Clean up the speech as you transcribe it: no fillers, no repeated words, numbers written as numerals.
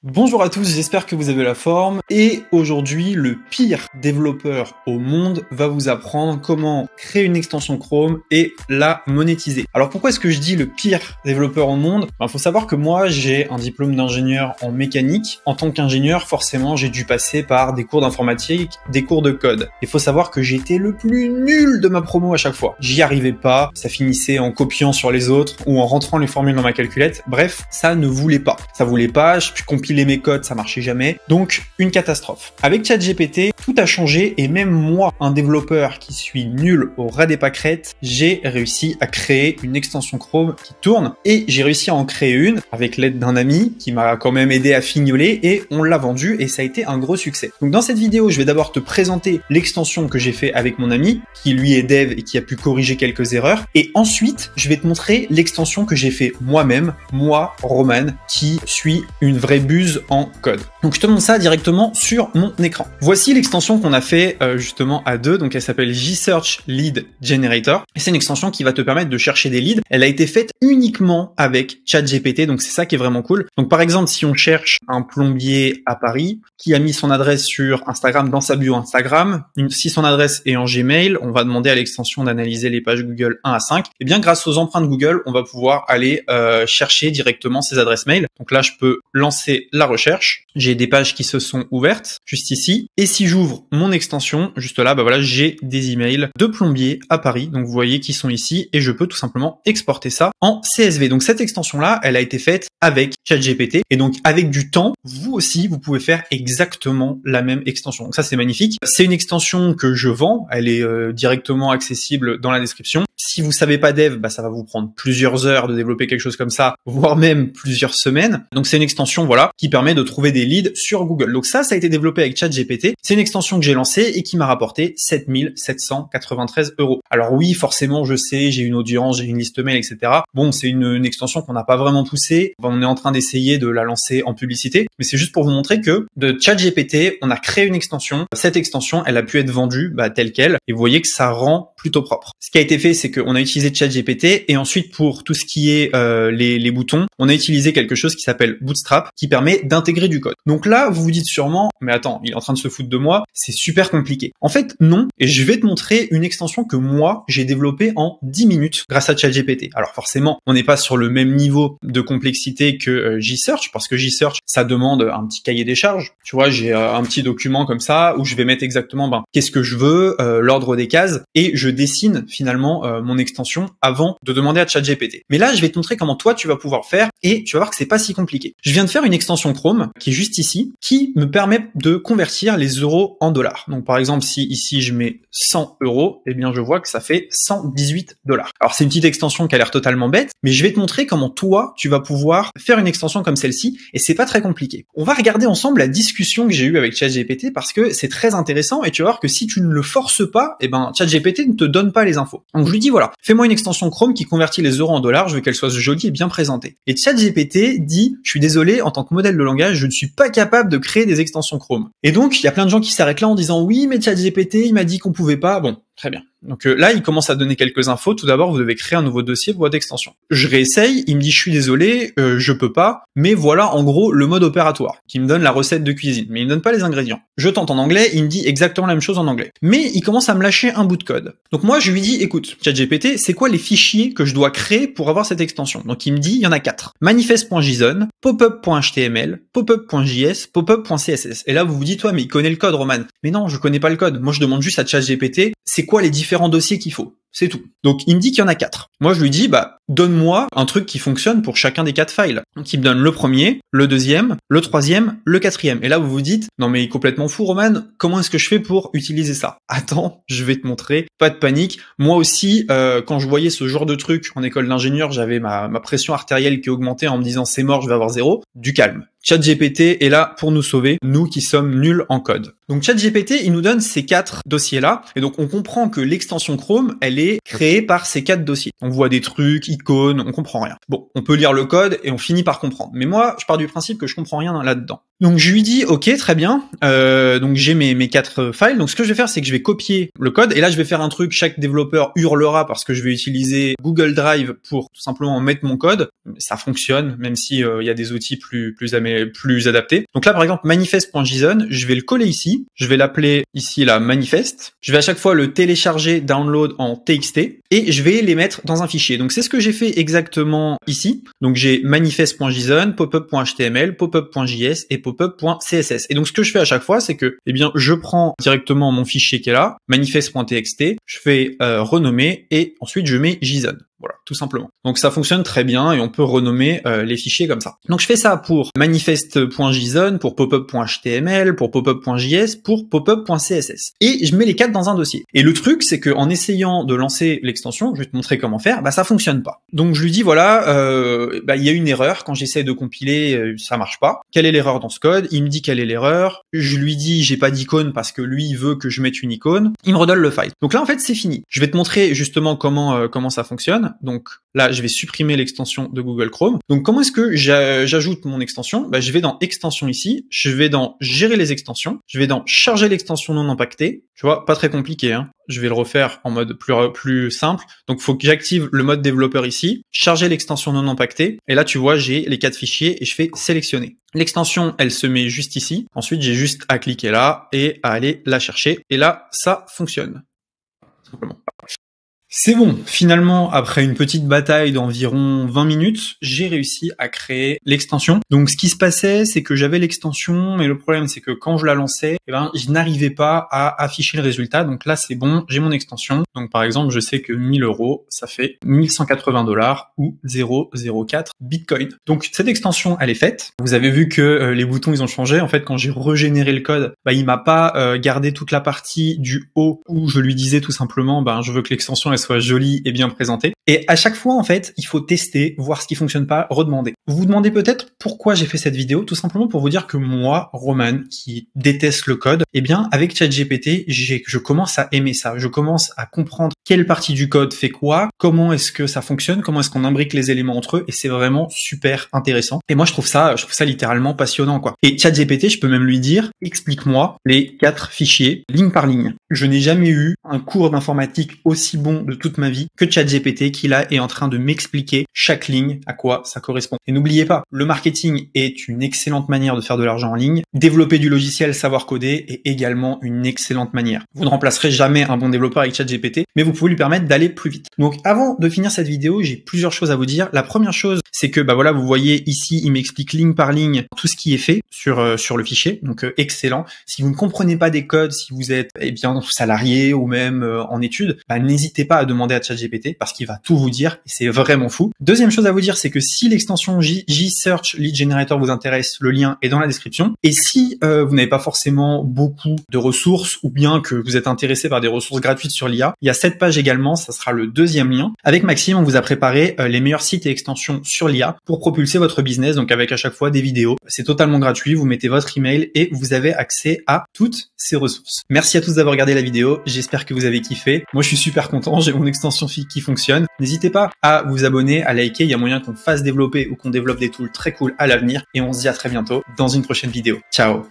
Bonjour à tous, j'espère que vous avez la forme et aujourd'hui le pire développeur au monde va vous apprendre comment créer une extension Chrome et la monétiser. Alors pourquoi est-ce que je dis le pire développeur au monde? Faut savoir que moi j'ai un diplôme d'ingénieur en mécanique. En tant qu'ingénieur, forcément j'ai dû passer par des cours d'informatique, des cours de code. Il faut savoir que j'étais le plus nul de ma promo à chaque fois. J'y arrivais pas, ça finissait en copiant sur les autres ou en rentrant les formules dans ma calculette. Bref, ça ne voulait pas. Ça voulait pas, je compilais mes codes, ça marchait jamais. Donc, une catastrophe. Avec ChatGPT, tout a changé et même moi, un développeur qui suis nul au ras des pâquerettes, j'ai réussi à créer une extension Chrome qui tourne et j'ai réussi à en créer une avec l'aide d'un ami qui m'a quand même aidé à fignoler et on l'a vendue et ça a été un gros succès. Donc, dans cette vidéo, je vais d'abord te présenter l'extension que j'ai fait avec mon ami qui lui est dev et qui a pu corriger quelques erreurs et ensuite, je vais te montrer l'extension que j'ai fait moi-même, moi, Roman, qui suis une vraie buse en code. Donc je te montre ça directement sur mon écran. Voici l'extension qu'on a fait justement à deux, donc elle s'appelle JSearch Lead Generator et c'est une extension qui va te permettre de chercher des leads. Elle a été faite uniquement avec ChatGPT, donc c'est ça qui est vraiment cool. Donc par exemple, si on cherche un plombier à Paris qui a mis son adresse sur Instagram dans sa bio Instagram, si son adresse est en Gmail, on va demander à l'extension d'analyser les pages Google 1 à 5. Et bien grâce aux empreintes Google, on va pouvoir aller chercher directement ses adresses mail. Donc là, je peux lancer la recherche. J'ai des pages qui se sont ouvertes juste ici. Et si j'ouvre mon extension, juste là, voilà, j'ai des emails de plombiers à Paris. Donc vous voyez qu'ils sont ici et je peux tout simplement exporter ça en CSV. Donc cette extension-là, elle a été faite avec ChatGPT et donc avec du temps, vous aussi, vous pouvez faire exactement la même extension. Donc ça, c'est magnifique. C'est une extension que je vends. Elle est directement accessible dans la description. Si vous savez pas dev, ça va vous prendre plusieurs heures de développer quelque chose comme ça, voire même plusieurs semaines. Donc c'est une extension, voilà, qui permet de trouver des leads sur Google. Donc ça a été développé avec ChatGPT. C'est une extension que j'ai lancée et qui m'a rapporté 7 793 €. Alors oui, forcément, je sais, j'ai une audience, j'ai une liste mail, etc. Bon, c'est une extension qu'on n'a pas vraiment poussée. On est en train d'essayer de la lancer en publicité, mais c'est juste pour vous montrer que de ChatGPT, on a créé une extension. Cette extension, elle a pu être vendue telle quelle et vous voyez que ça rend plutôt propre. Ce qui a été fait, c'est qu'on a utilisé ChatGPT et ensuite pour tout ce qui est les boutons, on a utilisé quelque chose qui s'appelle Bootstrap qui permet d'intégrer du code. Donc là, vous vous dites sûrement, mais attends, il est en train de se foutre de moi, c'est super compliqué. En fait, non, et je vais te montrer une extension que moi, j'ai développée en 10 minutes grâce à ChatGPT. Alors forcément, on n'est pas sur le même niveau de complexité que JSearch, parce que JSearch, ça demande un petit cahier des charges. Tu vois, j'ai un petit document comme ça où je vais mettre exactement qu'est-ce que je veux, l'ordre des cases, et je dessine finalement mon extension avant de demander à ChatGPT. Mais là, je vais te montrer comment toi, tu vas pouvoir faire et tu vas voir que c'est pas si compliqué. Je viens de faire une extension Chrome qui est juste ici, qui me permet de convertir les euros en dollars. Donc par exemple, si ici je mets 100 €, eh bien je vois que ça fait 118 $. Alors c'est une petite extension qui a l'air totalement bête, mais je vais te montrer comment toi, tu vas pouvoir faire une extension comme celle-ci et c'est pas très compliqué. On va regarder ensemble la discussion que j'ai eue avec ChatGPT parce que c'est très intéressant et tu vas voir que si tu ne le forces pas, ChatGPT ne te donne pas les infos. Donc je lui dis voilà, fais-moi une extension Chrome qui convertit les euros en dollars, je veux qu'elle soit jolie et bien présentée. Et ChatGPT dit, je suis désolé, en tant que modèle de langage, je ne suis pas capable de créer des extensions Chrome. Et donc, il y a plein de gens qui s'arrêtent là en disant oui, mais ChatGPT, il m'a dit qu'on pouvait pas. Bon, très bien. Donc là, il commence à donner quelques infos. Tout d'abord, vous devez créer un nouveau dossier pour votre extension. Je réessaye, il me dit je suis désolé, je peux pas, mais voilà en gros le mode opératoire, qui me donne la recette de cuisine, mais il me donne pas les ingrédients. Je tente en anglais, il me dit exactement la même chose en anglais. Mais il commence à me lâcher un bout de code. Donc moi, je lui dis écoute, ChatGPT, c'est quoi les fichiers que je dois créer pour avoir cette extension? Donc il me dit il y en a 4. Manifest.json, popup.html, popup.js, popup.css. Et là, vous vous dites, mais il connaît le code, Roman. Mais non, je connais pas le code. Moi, je demande juste à ChatGPT, c'est quoi les différents dossiers qu'il faut? C'est tout. Donc, il me dit qu'il y en a 4. Moi, je lui dis, donne-moi un truc qui fonctionne pour chacun des 4 files. Donc, il me donne le premier, le deuxième, le troisième, le quatrième. Et là, vous vous dites, non, mais il est complètement fou, Roman. Comment est-ce que je fais pour utiliser ça? Attends, je vais te montrer. Pas de panique. Moi aussi, quand je voyais ce genre de truc en école d'ingénieur, j'avais ma pression artérielle qui augmentait en me disant, c'est mort, je vais avoir 0. Du calme. ChatGPT est là pour nous sauver, nous qui sommes nuls en code. Donc ChatGPT, il nous donne ces 4 dossiers-là, et donc on comprend que l'extension Chrome, elle est créé par ces 4 dossiers. On voit des trucs, icônes, on comprend rien. Bon, on peut lire le code et on finit par comprendre. Mais moi, je pars du principe que je comprends rien là-dedans. Donc je lui dis, ok, très bien. Donc j'ai mes 4 files. Donc ce que je vais faire, c'est que je vais copier le code. Et là, je vais faire un truc. Chaque développeur hurlera parce que je vais utiliser Google Drive pour tout simplement mettre mon code. Ça fonctionne, même si il y a des outils plus adaptés. Donc là, par exemple, manifest.json, je vais le coller ici. Je vais l'appeler ici la manifest. Je vais à chaque fois le télécharger, download en TXT et je vais les mettre dans un fichier. Donc c'est ce que j'ai fait exactement ici. Donc j'ai manifest.json, popup.html, popup.js et popup.css. Et donc ce que je fais à chaque fois, c'est que je prends directement mon fichier qui est là, manifest.txt, je fais renommer et ensuite je mets JSON. Voilà, tout simplement. Donc ça fonctionne très bien et on peut renommer les fichiers comme ça. Donc je fais ça pour manifest.json, pour popup.html, pour popup.js, pour popup.css. Et je mets les 4 dans un dossier. Et le truc, c'est qu'en essayant de lancer l'extension, je vais te montrer comment faire, ça fonctionne pas. Donc je lui dis voilà, il y a une erreur, quand j'essaie de compiler, ça marche pas. Quelle est l'erreur dans ce code? Il me dit quelle est l'erreur. Je lui dis j'ai pas d'icône parce que lui il veut que je mette une icône. Il me redonne le file. Donc là en fait c'est fini. Je vais te montrer justement comment ça fonctionne. Donc là, je vais supprimer l'extension de Google Chrome. Donc comment est-ce que j'ajoute mon extension? Je vais dans extension ici, je vais dans gérer les extensions, je vais dans charger l'extension non impactée. Tu vois, pas très compliqué, hein. Je vais le refaire en mode plus simple. Donc il faut que j'active le mode développeur ici, charger l'extension non impactée. Et là, tu vois, j'ai les 4 fichiers et je fais sélectionner. L'extension, elle se met juste ici. Ensuite, j'ai juste à cliquer là et à aller la chercher. Et là, ça fonctionne. Simplement. C'est bon, finalement, après une petite bataille d'environ 20 minutes, j'ai réussi à créer l'extension. Donc ce qui se passait, c'est que j'avais l'extension, mais le problème c'est que quand je la lançais, je n'arrivais pas à afficher le résultat. Donc là c'est bon, j'ai mon extension. Donc par exemple, je sais que 1000 €, ça fait 1180 $ ou 0,04 Bitcoin. Donc cette extension, elle est faite. Vous avez vu que les boutons, ils ont changé. En fait, quand j'ai régénéré le code, il m'a pas gardé toute la partie du haut où je lui disais tout simplement, je veux que l'extension elle soit jolie et bien présentée. Et à chaque fois, en fait, il faut tester, voir ce qui fonctionne pas, redemander. Vous vous demandez peut-être pourquoi j'ai fait cette vidéo, tout simplement pour vous dire que moi, Roman, qui déteste le code, avec ChatGPT, je commence à aimer ça. Je commence à comprendre quelle partie du code fait quoi, comment est-ce que ça fonctionne, comment est-ce qu'on imbrique les éléments entre eux, et c'est vraiment super intéressant. Et moi, je trouve ça littéralement passionnant, quoi. Et ChatGPT, je peux même lui dire, explique-moi les 4 fichiers, ligne par ligne. Je n'ai jamais eu un cours d'informatique aussi bon de toute ma vie que ChatGPT qui là est en train de m'expliquer chaque ligne à quoi ça correspond. Et n'oubliez pas, le marketing est une excellente manière de faire de l'argent en ligne. Développer du logiciel, savoir coder est également une excellente manière. Vous ne remplacerez jamais un bon développeur avec ChatGPT, mais vous pouvez lui permettre d'aller plus vite. Donc avant de finir cette vidéo, j'ai plusieurs choses à vous dire. La première chose, c'est que vous voyez ici, il m'explique ligne par ligne tout ce qui est fait sur le fichier. Donc excellent. Si vous ne comprenez pas des codes, si vous êtes salarié ou même en études, n'hésitez pas à demander à ChatGPT parce qu'il va tout vous dire et c'est vraiment fou. Deuxième chose à vous dire, c'est que si l'extension JSearch Lead Generator vous intéresse, le lien est dans la description. Et si vous n'avez pas forcément beaucoup de ressources ou bien que vous êtes intéressé par des ressources gratuites sur l'IA, il y a cette page également, ça sera le deuxième lien. Avec Maxime, on vous a préparé les meilleurs sites et extensions sur l'IA pour propulser votre business, donc avec à chaque fois des vidéos. C'est totalement gratuit, vous mettez votre email et vous avez accès à toutes ces ressources. Merci à tous d'avoir regardé la vidéo, j'espère que vous avez kiffé. Moi je suis super content, j'ai mon extension qui fonctionne. N'hésitez pas à vous abonner, à liker, il y a moyen qu'on fasse développer ou qu'on développe des tools très cool à l'avenir et on se dit à très bientôt dans une prochaine vidéo. Ciao.